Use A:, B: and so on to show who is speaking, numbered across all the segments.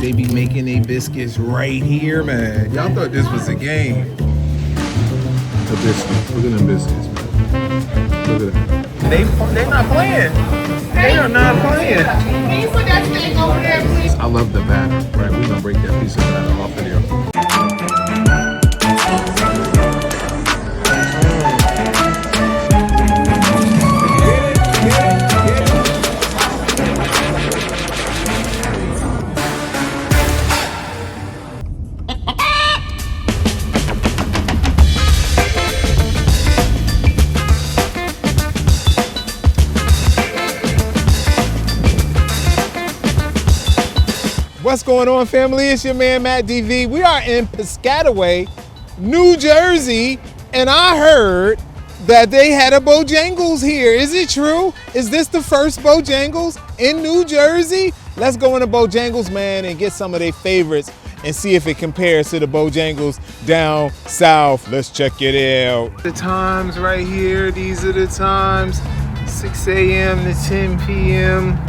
A: they be making their biscuits right here, man. Y'all thought this was a game. The biscuits. Look at them biscuits, man. Look at them. They not playing. They are not playing.
B: Can you put that thing over there, please?
A: I love the batter. Right, we're gonna break that piece of batter off of there. What's going on, family? It's your man, Matt DV. We are in Piscataway, New Jersey, and I heard that they had a Bojangles here. Is it true? Is this the first Bojangles in New Jersey? Let's go into Bojangles, man, and get some of their favorites and see if it compares to the Bojangles down south. Let's check it out. The times right here, these are the times, 6 a.m. to 10 p.m.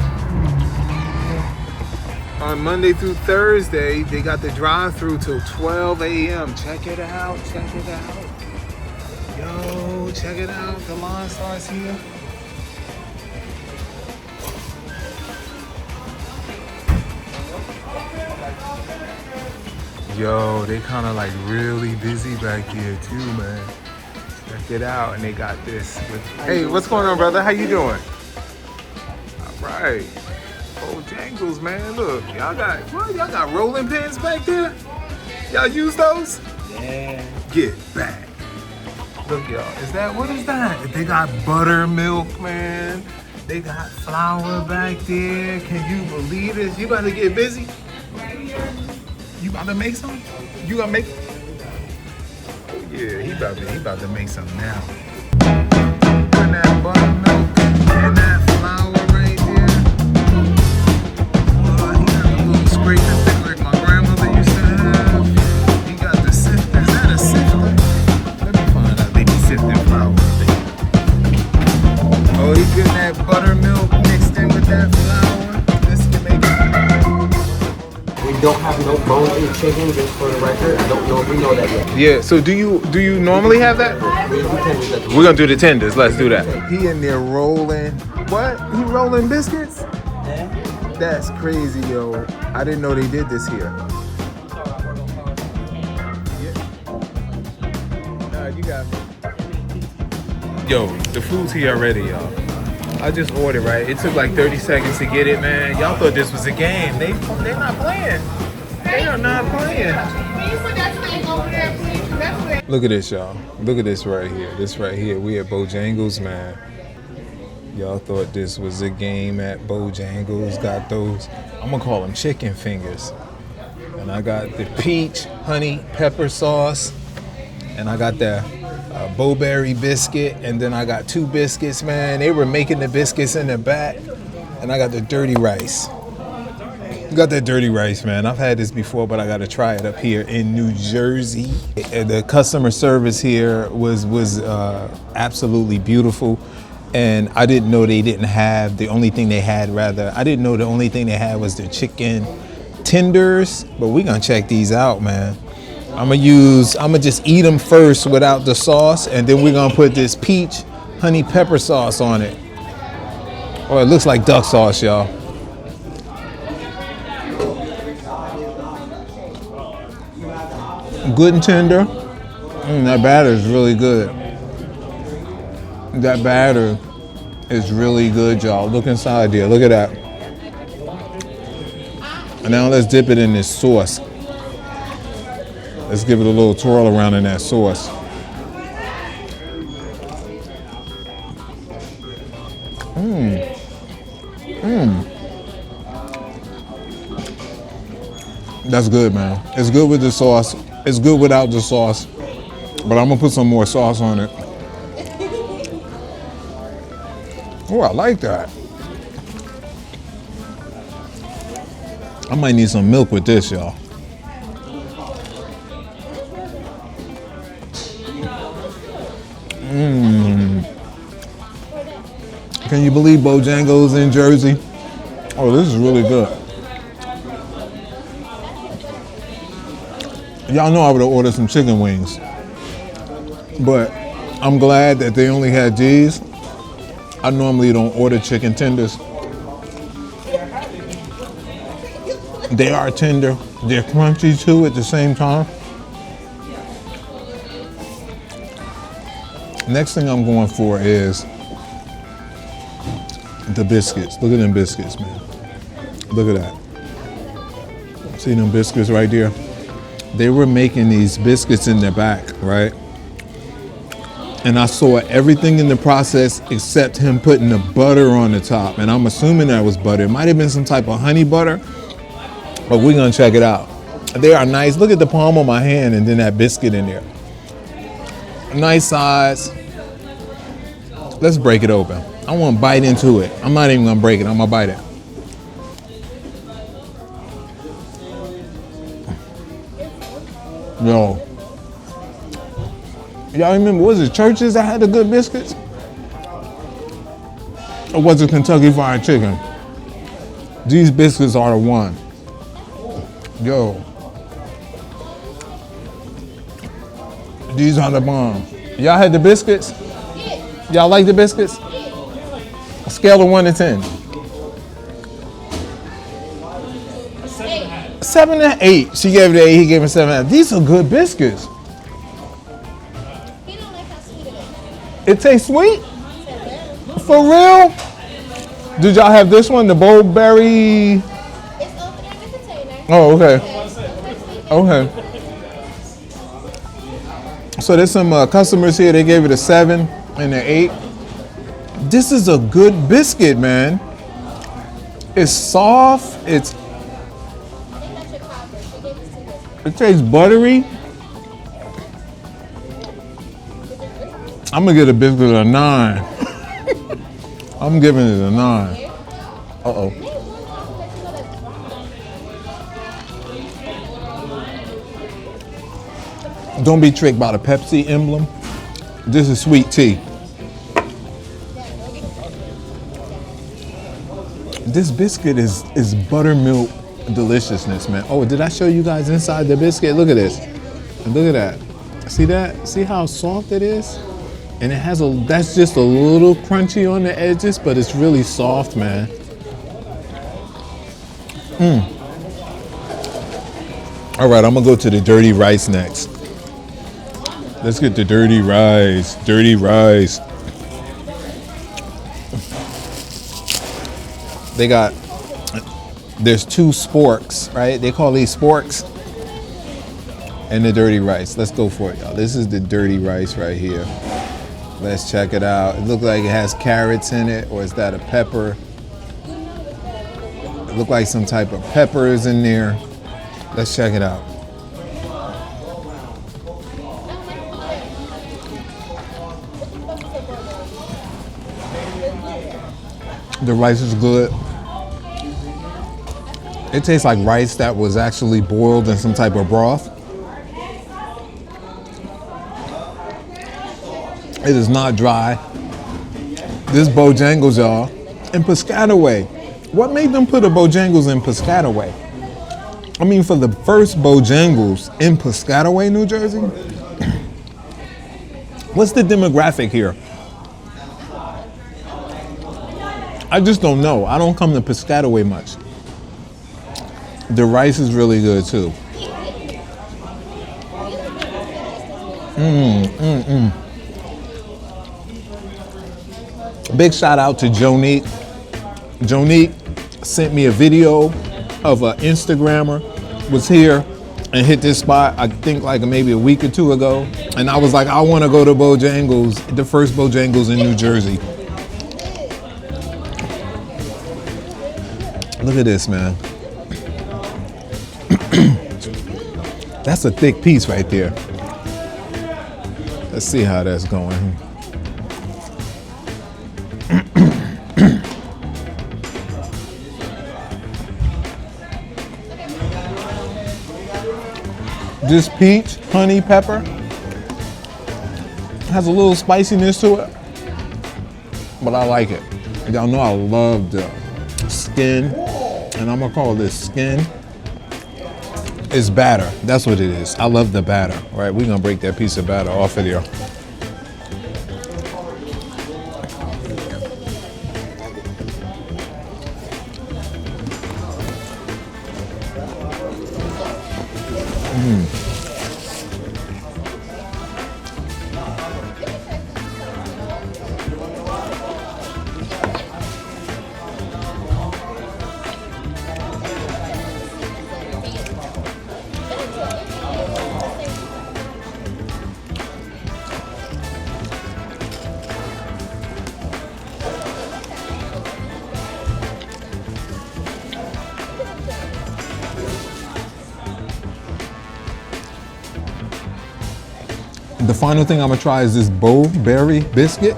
A: On Monday through Thursday, they got the drive-through till 12 a.m. Check it out, check it out. Yo, check it out, the line starts here. Yo, they kind of like really busy back here too, man. Check it out, and they got this. Hey, what's going on, brother? How you doing? All right. Bojangles, man. Look, y'all got what? Y'all got rolling pins back there? Y'all use those?
C: Yeah.
A: Get back. Look, y'all. What is that? They got buttermilk, man. They got flour back there. Can you believe this? You about to get busy? You about to make some? You gonna make? Yeah, he about to make some now. Putting that buttermilk and that flour right there. Scrape and thick like my grandmother used to have. He got the sifter. Is that a sifter? Let me find out. They be sifting flour. Oh, he's getting that buttermilk mixed in with that flour. This can make it.
C: We don't have no bones in chicken, just for the record. I don't know if we know that yet.
A: Yeah. So do you normally have that? We're gonna do the tenders. Let's do that. He in there rolling. What? He rolling biscuits?
C: Yeah.
A: That's crazy, yo. I didn't know they did this here. Nah, you got me. Yo, the food's here already, y'all. I just ordered, right? It took like 30 seconds to get it, man. Y'all thought this was a game. They're not playing. They are not playing.
B: Can you put that thing over there, please? That's where.
A: Look at this, y'all. Look at this right here. This right here. We at Bojangles, man. Y'all thought this was a game at Bojangles. Got those, I'm gonna call them chicken fingers. And I got the peach honey pepper sauce. And I got the Bo Berry Biscuit. And then I got 2 biscuits, man. They were making the biscuits in the back. And I got the dirty rice. You got that dirty rice, man. I've had this before, but I gotta try it up here in New Jersey. The customer service here was absolutely beautiful. And I didn't know they didn't have, I didn't know the only thing they had was the chicken tenders, but we're gonna check these out, man. I'ma just eat them first without the sauce, and then we're gonna put this peach honey pepper sauce on it. Oh, it looks like duck sauce, y'all. Good and tender. That batter is really good. That batter is really good, y'all. Look inside there. Look at that. And now let's dip it in this sauce. Let's give it a little twirl around in that sauce. That's good, man. It's good with the sauce. It's good without the sauce. But I'm gonna put some more sauce on it. Oh, I like that. I might need some milk with this, y'all. Can you believe Bojangles in Jersey? Oh, this is really good. Y'all know I would have ordered some chicken wings. But I'm glad that they only had these. I normally don't order chicken tenders. They are tender. They're crunchy too at the same time. Next thing I'm going for is the biscuits. Look at them biscuits, man. Look at that. See them biscuits right there? They were making these biscuits in the back, right? And I saw everything in the process except him putting the butter on the top. And I'm assuming that was butter. It might have been some type of honey butter, but we're gonna check it out. They are nice. Look at the palm of my hand and then that biscuit in there. Nice size. Let's break it open. I want to bite into it. I'm not even gonna break it. I'm gonna bite it. Yo. Y'all remember, was it Churches that had the good biscuits? Or was it Kentucky Fried Chicken? These biscuits are the one. Yo. These are the bomb. Y'all had the biscuits? Y'all like the biscuits? A scale of 1 to 10. 7 and 8. She gave it an 8, he gave it 7. These are good biscuits.
D: He don't like how sweet it is.
A: It tastes sweet? For real? Did y'all have this one, the Bo Berry?
D: It's open in the container.
A: Oh, okay. Okay. So there's some customers here, they gave it a 7 and an 8. This is a good biscuit, man. It's soft, it tastes buttery. I'm gonna get a biscuit a 9. I'm giving it a 9. Uh-oh. Don't be tricked by the Pepsi emblem. This is sweet tea. This biscuit is buttermilk deliciousness, man. Oh, did I show you guys inside the biscuit? Look at this. Look at that. See that? See how soft it is? And it has that's just a little crunchy on the edges, but it's really soft, man. All right, I'm gonna go to the dirty rice next. Let's get the dirty rice. Dirty rice. There's 2 sporks, right? They call these sporks. And the dirty rice. Let's go for it, y'all. This is the dirty rice right here. Let's check it out. It looks like it has carrots in it, or is that a pepper? It looks like some type of pepper is in there. Let's check it out. The rice is good. It tastes like rice that was actually boiled in some type of broth. It is not dry. This Bojangles, y'all, in Piscataway. What made them put a Bojangles in Piscataway? I mean, for the first Bojangles in Piscataway, New Jersey? What's the demographic here? I just don't know. I don't come to Piscataway much. The rice is really good too. Big shout out to Jonique. Jonique sent me a video of an Instagrammer was here and hit this spot, I think like maybe a week or 2 ago. And I was like, I want to go to Bojangles, the first Bojangles in New Jersey. Look at this, man. That's a thick piece right there. Let's see how that's going. This peach, honey pepper, has a little spiciness to it, but I like it. Y'all know I love the skin, and I'm gonna call this skin. It's batter. That's what it is. I love the batter. All right, we're gonna break that piece of batter off of there. The final thing I'm gonna try is this Bo Berry Biscuit.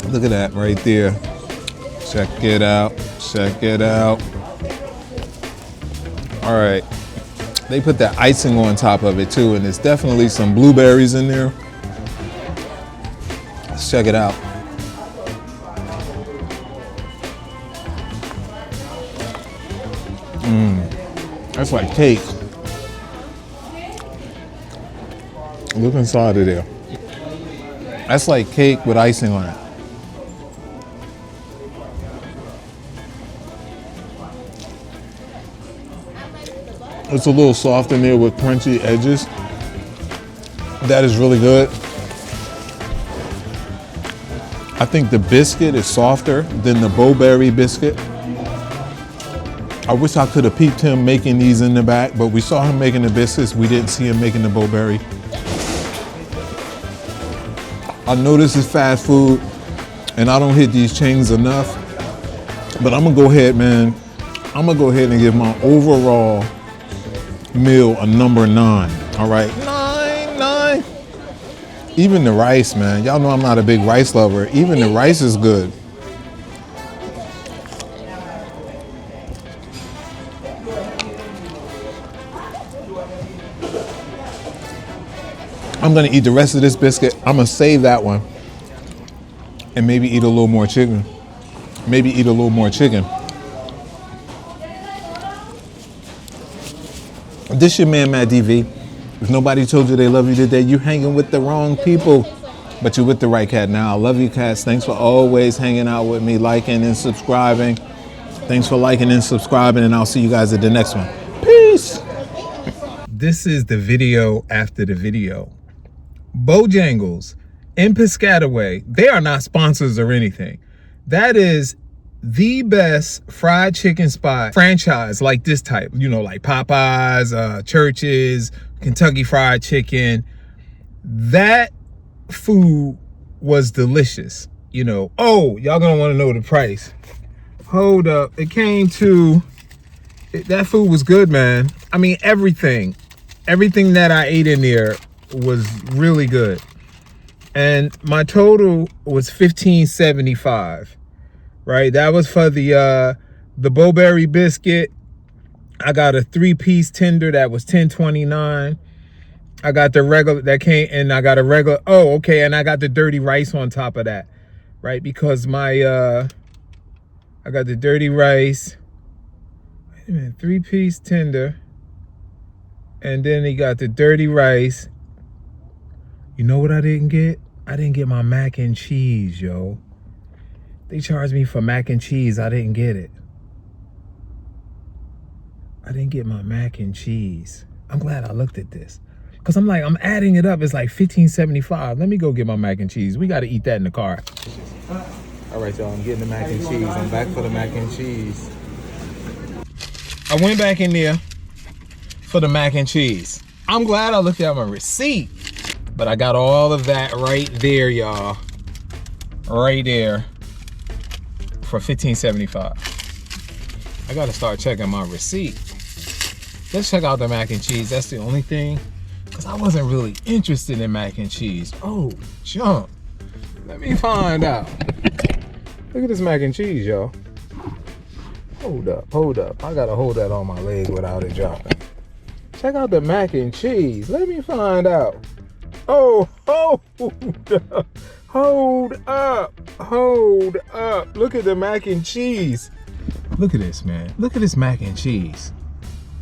A: Look at that right there. Check it out, check it out. All right, they put that icing on top of it too, and there's definitely some blueberries in there. Let's check it out. That's like cake. Look inside of there. That's like cake with icing on it. It's a little soft in there with crunchy edges. That is really good. I think the biscuit is softer than the Boberry biscuit. I wish I could have peeped him making these in the back, but we saw him making the biscuits. We didn't see him making the Boberry. I know this is fast food and I don't hit these chains enough, but I'm gonna go ahead, man. I'm gonna go ahead and give my overall meal a number 9. All right, 9. Even the rice, man. Y'all know I'm not a big rice lover. Even the rice is good. I'm gonna eat the rest of this biscuit. I'm gonna save that one and maybe eat a little more chicken. Maybe eat a little more chicken. This your man, Matt DV. If nobody told you they love you today, you hanging with the wrong people, but you're with the right cat now. I love you, cats. Thanks for always hanging out with me, liking and subscribing. Thanks for liking and subscribing, and I'll see you guys at the next one. Peace. This is the video after the video. Bojangles in Piscataway, they are not sponsors or anything. That is the best fried chicken spot franchise like this type, you know, like Popeyes, Church's, Kentucky Fried Chicken. That food was delicious, you know. Oh, y'all gonna want to know the price. Hold up, it came to, that food was good, man. I mean, everything that I ate in there was really good, and my total was $15.75. right? That was for the Bo Berry Biscuit. I got a 3-piece tender that was $10.29. I got the regular that came, and I got a regular, oh, okay, and I got the dirty rice on top of that, right? Because my I got the dirty rice, wait a minute, 3-piece tender, and then he got the dirty rice. You know what I didn't get? I didn't get my mac and cheese, yo. They charged me for mac and cheese. I didn't get it. I didn't get my mac and cheese. I'm glad I looked at this, because I'm like, I'm adding it up. It's like $15.75. Let me go get my mac and cheese. We got to eat that in the car. All right, y'all, I'm getting the mac and cheese. I'm back for the mac and cheese. I went back in there for the mac and cheese. I'm glad I looked at my receipt, but I got all of that right there, y'all. Right there for $15.75. I got to start checking my receipt. Let's check out the mac and cheese. That's the only thing, because I wasn't really interested in mac and cheese. Oh, jump. Let me find out. Look at this mac and cheese, y'all. Hold up, hold up. I gotta hold that on my leg without it dropping. Check out the mac and cheese. Let me find out. Oh, hold up. Hold up. Hold up. Look at the mac and cheese. Look at this, man. Look at this mac and cheese.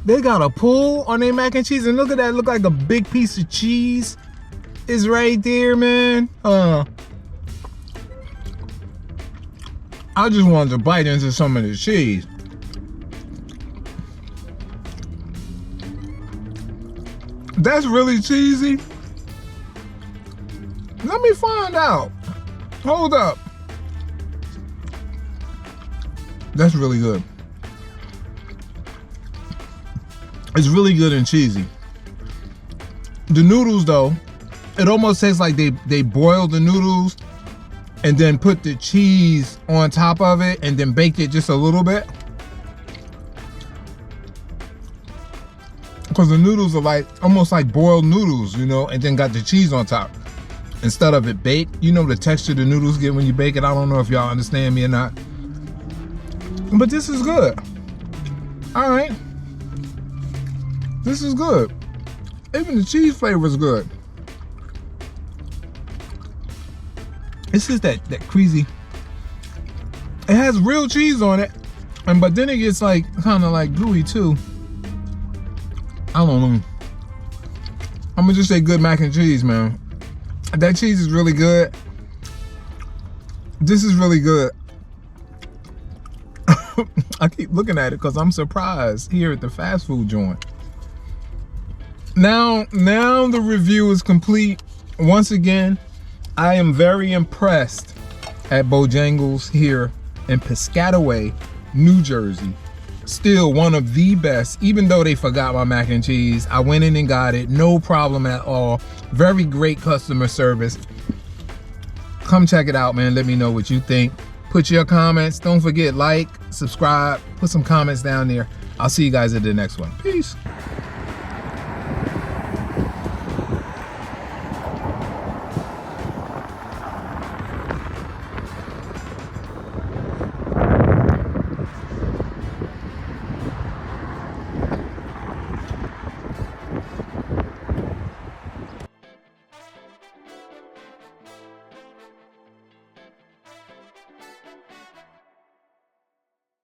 A: They got a pull on their mac and cheese, and look at that. Look like a big piece of cheese is right there, man. I just wanted to bite into some of the cheese. That's really cheesy. Let me find out. Hold up. That's really good. It's really good and cheesy. The noodles though, it almost tastes like they boiled the noodles and then put the cheese on top of it and then baked it just a little bit. Because the noodles are like almost like boiled noodles, you know, and then got the cheese on top instead of it baked. You know the texture the noodles get when you bake it. I don't know if y'all understand me or not, but this is good. All right, this is good. Even the cheese flavor is good. It's just that crazy. It has real cheese on it, but then it gets like kind of like gooey too. I don't know. I'm gonna just say good mac and cheese, man. That cheese is really good. This is really good. I keep looking at it because I'm surprised here at the fast food joint. Now the review is complete. Once again, I am very impressed at Bojangles here in Piscataway, New Jersey. Still one of the best, even though they forgot my mac and cheese. I went in and got it, no problem at all. Very great customer service. Come check it out, man. Let me know what you think. Put your comments. Don't forget, like, subscribe, put some comments down there. I'll see you guys at the next one. Peace.